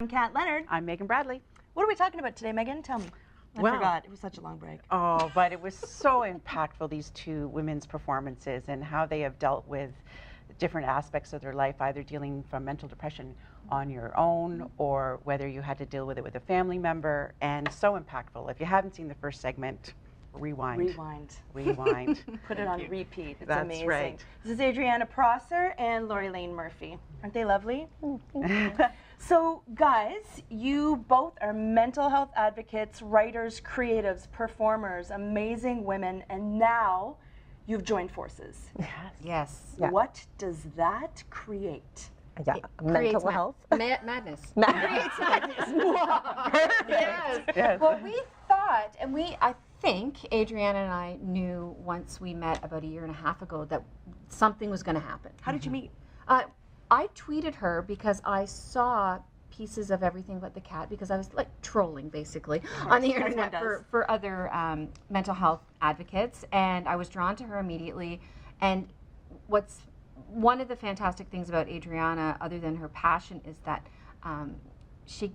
I'm Kat Leonard. I'm Meghan Bradley. What are we talking about today, Meghan? Tell me. I forgot. It was such a long break. Oh, but it was so impactful, these two women's performances and how they have dealt with different aspects of their life, either dealing from mental depression on your own or whether you had to deal with it with a family member, and so impactful. If you haven't seen the first segment, rewind. Put it on repeat. It's That's amazing. right. This is Adrianna Prosser and Lori Lane Murphy. Aren't they lovely? So, guys, you both are mental health advocates, writers, creatives, performers, amazing women, and now you've joined forces. Yes. Yeah. What does that create? Yeah, mental health. Madness. Creates madness. Yes. Well, we thought, and I think Adrianna and I knew once we met about a year and a half ago that something was going to happen. How did you meet? I tweeted her because I saw pieces of everything but the cat, because I was like trolling basically on the internet for other mental health advocates, and I was drawn to her immediately. And what's one of the fantastic things about Adrianna, other than her passion, is that she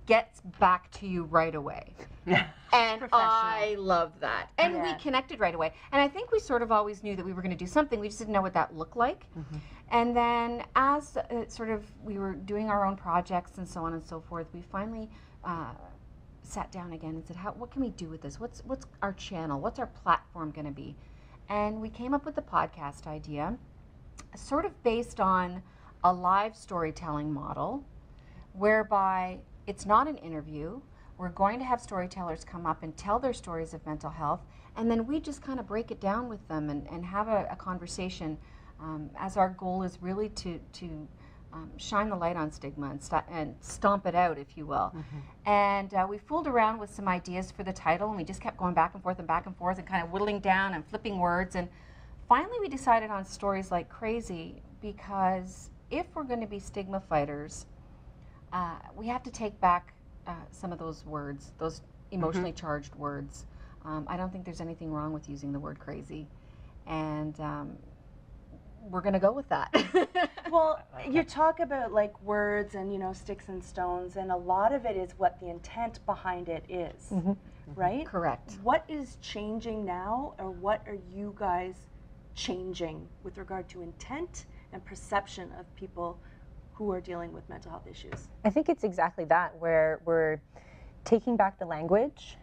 gets back to you right away. And I love that. And we connected right away. And I think we sort of always knew that we were going to do something. We just didn't know what that looked like. And then as we were doing our own projects and so on and so forth, we finally sat down again and said, what can we do with this? What's our channel? What's our platform going to be? And we came up with the podcast idea, sort of based on a live storytelling model, whereby it's not an interview. We're going to have storytellers come up and tell their stories of mental health, and then we just kind of break it down with them and have a conversation, as our goal is really to shine the light on stigma and stomp it out, if you will. And we fooled around with some ideas for the title, and we just kept going back and forth and kind of whittling down and flipping words. And finally we decided on Stories Like Crazy, because if we're going to be stigma fighters, we have to take back some of those words, those emotionally charged words. I don't think there's anything wrong with using the word crazy. And we're going to go with that. Well, you talk about like words and, sticks and stones, and a lot of it is what the intent behind it is, right? Correct. What is changing now, or what are you guys changing with regard to intent and perception of people who are dealing with mental health issues? I think it's exactly that, where we're taking back the language,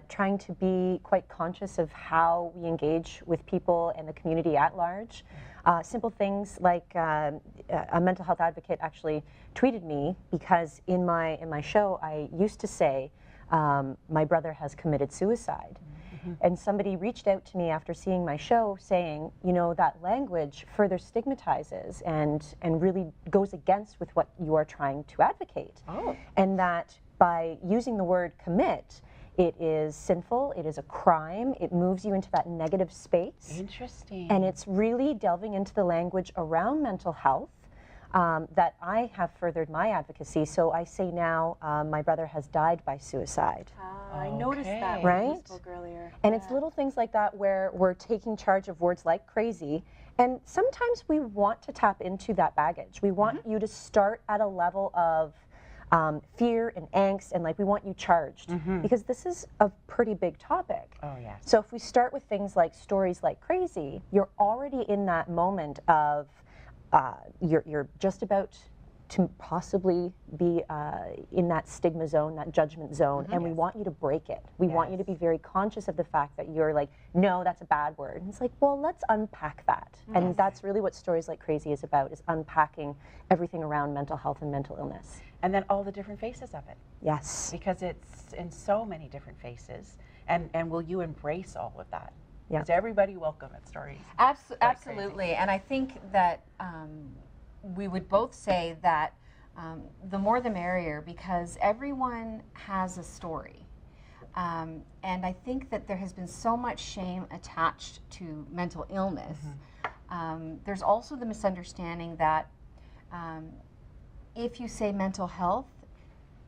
trying to be quite conscious of how we engage with people and the community at large. Simple things like a mental health advocate actually tweeted me because in my show I used to say my brother has committed suicide. And somebody reached out to me after seeing my show saying, that language further stigmatizes and really goes against with what you are trying to advocate. And that by using the word commit, it is sinful, it is a crime, it moves you into that negative space. Interesting. And it's really delving into the language around mental health that I have furthered my advocacy. So I say now, my brother has died by suicide. I noticed that right? when you spoke earlier. And it's little things like that where we're taking charge of words like crazy. And sometimes we want to tap into that baggage. We want you to start at a level of fear and angst, and we want you charged, because this is a pretty big topic. Oh, yes. So if we start with things like Stories Like Crazy, you're already in that moment of you're just about to possibly be in that stigma zone, that judgment zone, and we want you to break it. We want you to be very conscious of the fact that you're like, no, that's a bad word. And it's like, well, let's unpack that. And that's really what Stories Like Crazy is about, is unpacking everything around mental health and mental illness. And then all the different faces of it. Yes. Because it's in so many different faces. And will you embrace all of that? Yeah. Is everybody welcome at Stories? Absolutely. And I think that we would both say that the more the merrier, because everyone has a story. And I think that there has been so much shame attached to mental illness. There's also the misunderstanding that if you say mental health,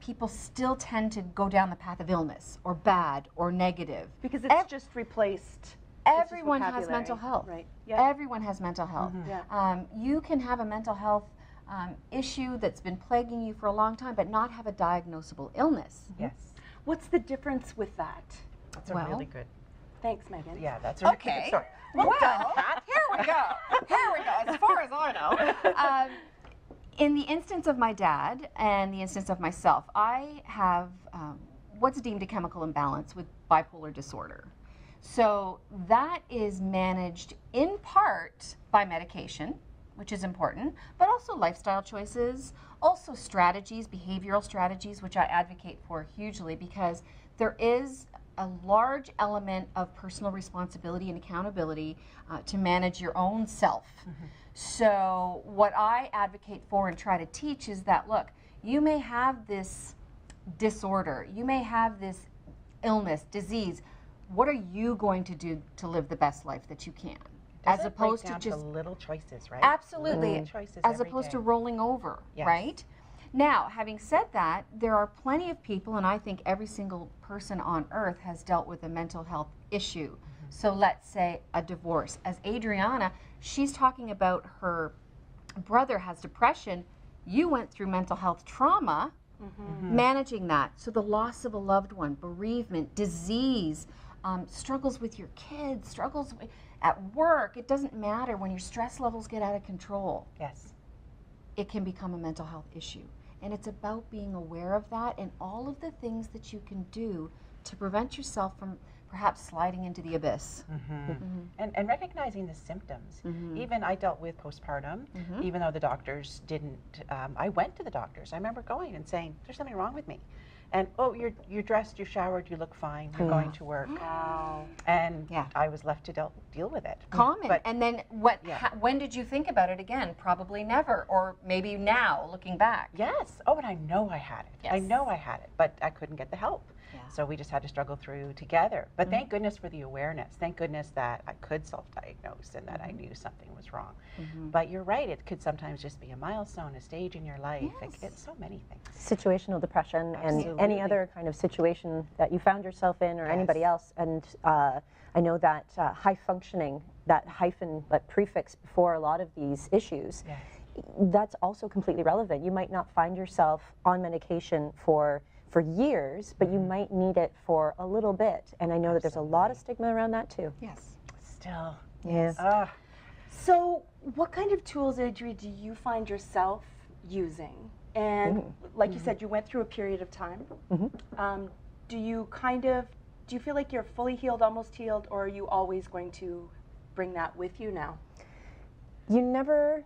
people still tend to go down the path of illness or bad or negative. Because it's just replaced. Everyone has mental health. Right. Yeah. Everyone has mental health. You can have a mental health issue that's been plaguing you for a long time, but not have a diagnosable illness. Yes. What's the difference with that? That's a really good. Thanks, Megan. Yeah, that's a really good story. Well done, Pat. Here we go. Here we go. As far as I know. In the instance of my dad and the instance of myself, I have what's deemed a chemical imbalance with bipolar disorder. So that is managed in part by medication, which is important, but also lifestyle choices, also strategies, behavioral strategies, which I advocate for hugely because there is a large element of personal responsibility and accountability to manage your own self. So what I advocate for and try to teach is that, look, you may have this disorder, you may have this illness, disease. What are you going to do to live the best life that you can? As opposed to just little choices, right? Absolutely. Choices as opposed to rolling over, right? Now, having said that, there are plenty of people, and I think every single person on earth has dealt with a mental health issue. So let's say a divorce. As Adrianna, she's talking about her brother has depression. You went through mental health trauma, managing that. So the loss of a loved one, bereavement, disease, struggles with your kids, struggles at work. It doesn't matter. When your stress levels get out of control, it can become a mental health issue. And it's about being aware of that and all of the things that you can do to prevent yourself from perhaps sliding into the abyss. And recognizing the symptoms. Even I dealt with postpartum, even though the doctors didn't, I went to the doctors. I remember going and saying, there's something wrong with me. And, oh, you're dressed, you're showered, you look fine, you're going to work. And I was left to deal with it. Common. And then when did you think about it again? Probably never, or maybe now, looking back. Yes. Oh, and I know I had it. I know I had it, but I couldn't get the help. So we just had to struggle through together. But thank goodness for the awareness. Thank goodness that I could self-diagnose and that I knew something was wrong. But you're right, it could sometimes just be a milestone, a stage in your life. It's so many things. Situational depression and any other kind of situation that you found yourself in or anybody else. And I know that high functioning, that hyphen, that prefix before a lot of these issues, that's also completely relevant. You might not find yourself on medication for years, but you might need it for a little bit. And I know that there's a lot of stigma around that too. Still. So what kind of tools, Adri, do you find yourself using? And like you said, you went through a period of time. Do you feel like you're fully healed, almost healed, or are you always going to bring that with you now? You never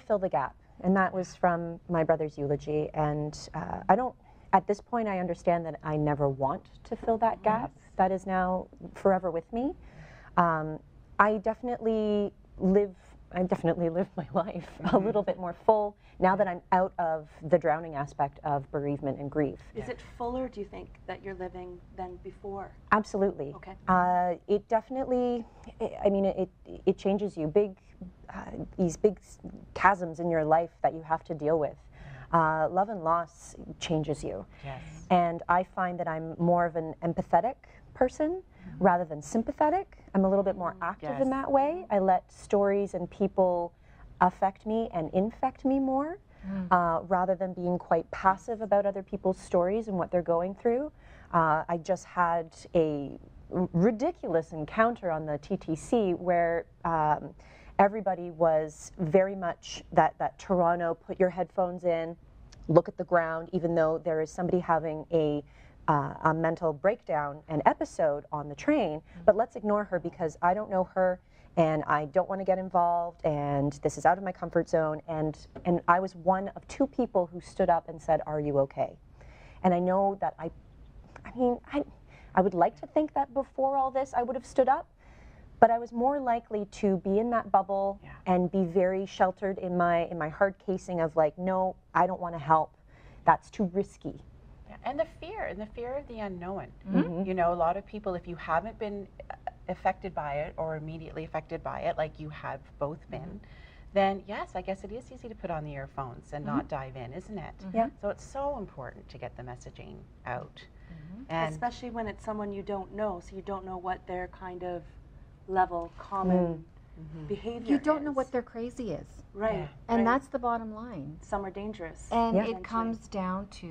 fill the gap. And that was from my brother's eulogy. And at this point, I understand that I never want to fill that gap. That is now forever with me. I definitely live my life a little bit more full now that I'm out of the drowning aspect of bereavement and grief. Is it fuller, do you think, that you're living than before? Absolutely. Okay. It definitely, I mean, it changes you. These big chasms in your life that you have to deal with. Love and loss changes you. And I find that I'm more of an empathetic person rather than sympathetic. I'm a little bit more active in that way. I let stories and people affect me and infect me more rather than being quite passive about other people's stories and what they're going through. I just had a ridiculous encounter on the TTC where everybody was very much that Toronto, put your headphones in, look at the ground, even though there is somebody having a mental breakdown, an episode on the train, but let's ignore her because I don't know her and I don't want to get involved and this is out of my comfort zone. And I was one of two people who stood up and said, "Are you okay?" And I know that I would like to think that before all this I would have stood up, but I was more likely to be in that bubble and be very sheltered in my hard casing of like, no, I don't want to help. That's too risky. And the fear of the unknown. You know, a lot of people, if you haven't been affected by it or immediately affected by it, like you have both been, then yes, I guess it is easy to put on the earphones and not dive in, isn't it? So it's so important to get the messaging out. And especially when it's someone you don't know, so you don't know what their kind of level, common behavior You don't know is. what their crazy is. Right. Yeah. And right. that's the bottom line. Some are dangerous. And Yeah. it comes down to,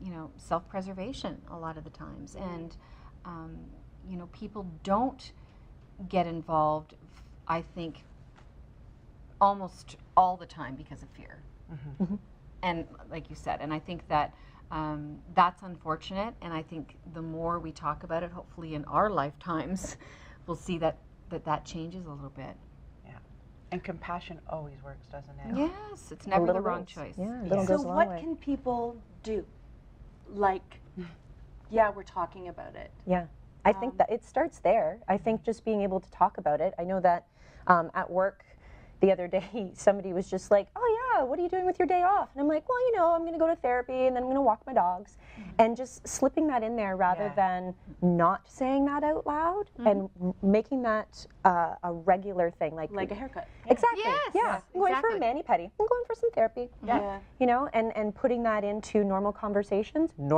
you know, self-preservation a lot of the times. And, you know, people don't get involved, I think, almost all the time because of fear. And like you said, and I think that that's unfortunate. And I think the more we talk about it, hopefully in our lifetimes, we'll see that changes a little bit. Yeah. And compassion always works, doesn't it? Yes, it's never the little wrong goes. choice. Yeah, Yeah. little So goes a long what way. can people do? Like, yeah, we're talking about it. Yeah, I think that it starts there. I think just being able to talk about it. I know that at work the other day, somebody was just like, oh yeah, what are you doing with your day off? And I'm like, well, you know, I'm going to go to therapy and then I'm going to walk my dogs. And just slipping that in there rather than not saying that out loud and making that a regular thing. Like Like a haircut. Exactly. Yes, Yeah. yes, I'm going for exactly. a mani-pedi. I'm going for some therapy. Yeah. You know, and putting that into normal conversations, and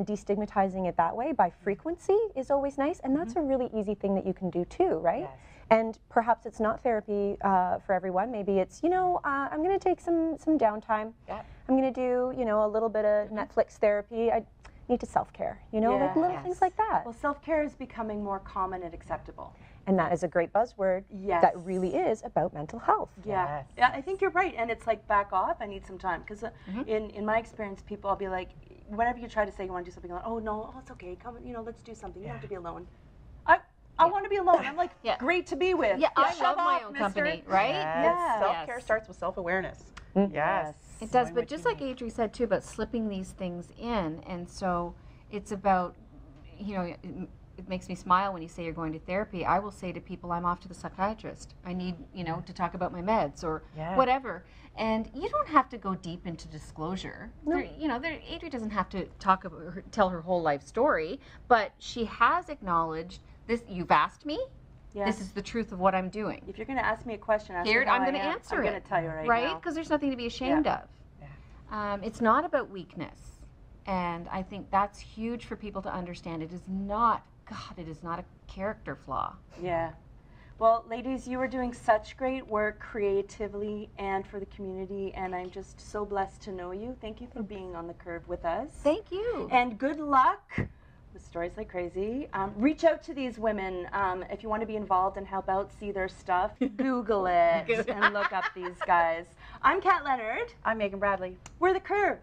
destigmatizing it that way by frequency is always nice. And that's a really easy thing that you can do too, right? Yes. And perhaps it's not therapy for everyone. Maybe it's, you know, I'm going to take some downtime. Yeah. I'm going to do, you know, a little bit of Netflix therapy. I need to self-care, you know, like little things like that. Well, self-care is becoming more common and acceptable. And that is a great buzzword Yes. that really is about mental health. Yeah. Yes. Yeah, I think you're right. And it's like, back off, I need some time. Because in my experience, people, I'll be like, whenever you try to say you want to do something, like, oh no, oh, it's okay, come, you know, let's do something. You don't have to be alone. I want to be alone. I'm like, Yeah. great to be with. Yeah, I shove love my off, own mister. company, right? Yeah. Self-care Yes. starts with self-awareness. Yes. It does, Knowing but what just you like need. Adri said too, about slipping these things in, and so it's about, you know, it makes me smile when you say you're going to therapy. I will say to people, I'm off to the psychiatrist. I need, you know, to talk about my meds or whatever. And you don't have to go deep into disclosure. No. You know, Adri doesn't have to talk about tell her whole life story, but she has acknowledged this. You've asked me. Yeah. This is the truth of what I'm doing. If you're going to ask me a question, ask Here, me how I'm I going to am. answer I'm it. going to tell you right Right? now. Because there's nothing to be ashamed of. It's not about weakness. And I think that's huge for people to understand. It is not, God, it is not a character flaw. Yeah. Well, ladies, you are doing such great work creatively and for the community, and I'm just so blessed to know you. Thank you for being on the curve with us. Thank you. And good luck with Stories Like Crazy. Reach out to these women if you want to be involved and help out, see their stuff. Google it and look up these guys. I'm Kat Leonard. I'm Meghan Bradley. We're The Curve.